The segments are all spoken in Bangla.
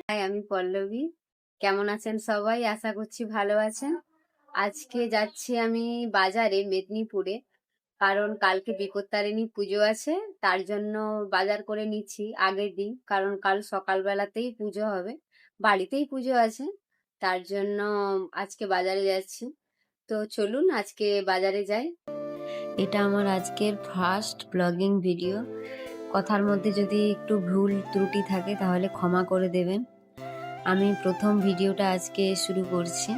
হাই, আমি পল্লবী। কেমন আছেন সবাই? আশা করছি ভালো আছেন। আজকে যাচ্ছি আমি বাজারে, মেদিনীপুরে, কারণ কালকে বিপত্তারিণী পুজো আছে। তার জন্য বাজার করে নিচ্ছি আগের দিন, কারণ কাল সকালবেলাতেই পুজো হবে, বাড়িতেই পুজো আছে। তার জন্য আজকে বাজারে যাচ্ছি। তো চলুন আজকে বাজারে যাই। এটা আমার আজকের ফার্স্ট ব্লগিং ভিডিও। কথার মধ্যে যদি একটু ভুল ত্রুটি থাকে তাহলে ক্ষমা করে দেবেন। আমি প্রথম ভিডিওটা আজকে শুরু করছি।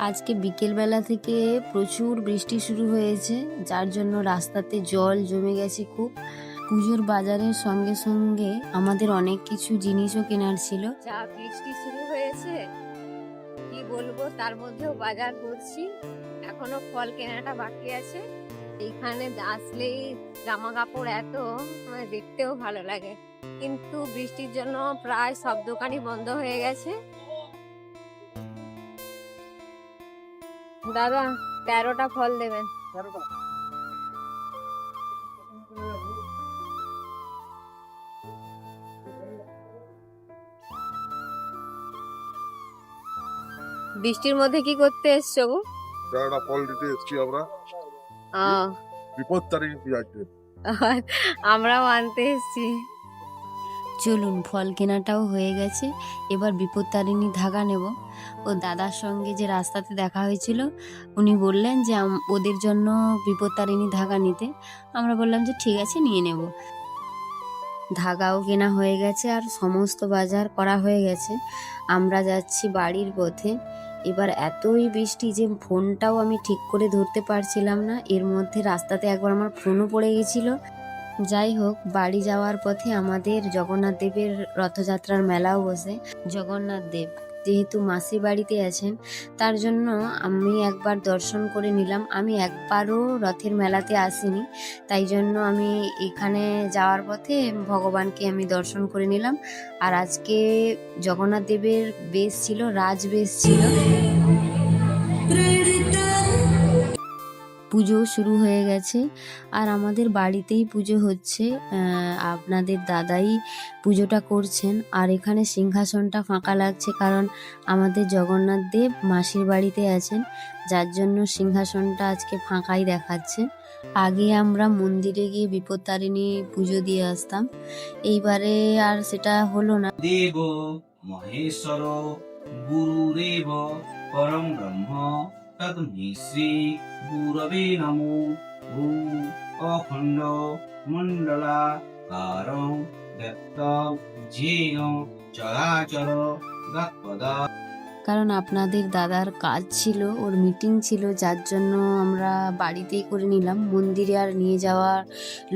আজকে বিকেলবেলা থেকে প্রচুর বৃষ্টি শুরু হয়েছে, যার জন্য রাস্তাতে জল জমে গেছে খুব। পুজোর বাজারের সঙ্গে সঙ্গে আমাদের অনেক কিছু জিনিসও কেনার ছিল। যা বৃষ্টি শুরু হয়েছে কি বলবো, তার মধ্যেও বাজার করছি। এখনো ফল কেনাটা বাকি আছে। এইখানে আসলেই জামা কাপড় এত দেখতেও ভালো লাগে, কিন্তু বৃষ্টির জন্য প্রায় সব দোকানই বন্ধ হয়ে গেছে। দাদা 13টা ফল দেবেন। বৃষ্টির মধ্যে কি করতে এসছো গো? 13টা ফল দিতে এসেছি আমরা বিপত্তারিণী পূজাতে। আমরাও আনতে এসেছি। চলুন, ফল কেনাটাও হয়ে গেছে, এবার বিপত্তারিণী ধাগা নেব। ও দাদার সঙ্গে যে রাস্তাতে দেখা হয়েছিল, উনি বললেন যে ওদের জন্য বিপত্তারিণী ধাগা নিতে। আমরা বললাম যে ঠিক আছে, নিয়ে নেব। ধাগাও কেনা হয়ে গেছে আর সমস্ত বাজার করা হয়ে গেছে। আমরা যাচ্ছি বাড়ির পথে। এবার এতই বৃষ্টি যে ফোনটাও আমি ঠিক করে ধরতে পারছিলাম না। এর মধ্যে রাস্তাতে একবার আমার ফোনও পড়ে গেছিল। যাই হোক, বাড়ি যাওয়ার পথে আমাদের জগন্নাথ দেবের রথযাত্রার মেলাও বসে। জগন্নাথ দেব যেহেতু মাসি বাড়িতে আছেন, তার জন্য আমি একবার দর্শন করে নিলাম। আমি একবারও রথের মেলাতে আসিনি, তাই জন্য আমি এখানে যাওয়ার পথে ভগবানকে আমি দর্শন করে নিলাম। আর আজকে জগন্নাথ দেবের বেশ ছিল, রাজ বেশ ছিল। পুজো শুরু হয়ে গেছে আর আমাদের বাড়িতেই পুজো হচ্ছে। আপনাদের দাদাই পুজোটা করছেন। আর এখানে সিংহাসনটা ফাঁকা লাগছে, কারণ আমাদের জগন্নাথ দেব মাসির বাড়িতে আছেন, যার জন্য সিংহাসনটা আজকে ফাঁকাই দেখাচ্ছে। আগে আমরা মন্দিরে গিয়ে বিপত্তারিণী পুজো দিয়ে আসতাম, এইবারে আর সেটা হলো না। দেব মহেশ্বর গুরুদেব পরম ব্রহ্ম তস্मै শ্রী গুরবে নমো। অখণ্ড মণ্ডলাকারং ব্যক্তং যেন চরাচর গৎপদা। কারণ আপনাদের দাদার কাজ ছিল, ওর মিটিং ছিল, যার জন্য আমরা বাড়িতেই করে নিলাম। মন্দিরে আর নিয়ে যাওয়ার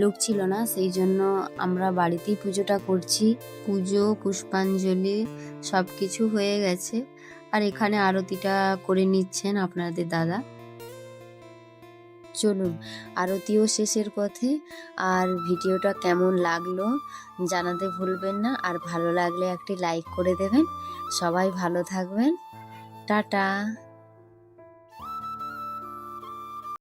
লোক ছিল না, সেই জন্য আমরা বাড়িতেই পুজোটা করছি। পুজো, পুষ্পাঞ্জলি সব কিছু হয়ে গেছে আর এখানে আরতিটা করে নিচ্ছেন আপনাদের দাদা। চলুন, আরতিও শেষের পথে। আর ভিডিওটা কেমন লাগলো জানাতে ভুলবেন না, আর ভালো লাগলে একটি লাইক করে দেবেন। সবাই ভালো থাকবেন। টাটা।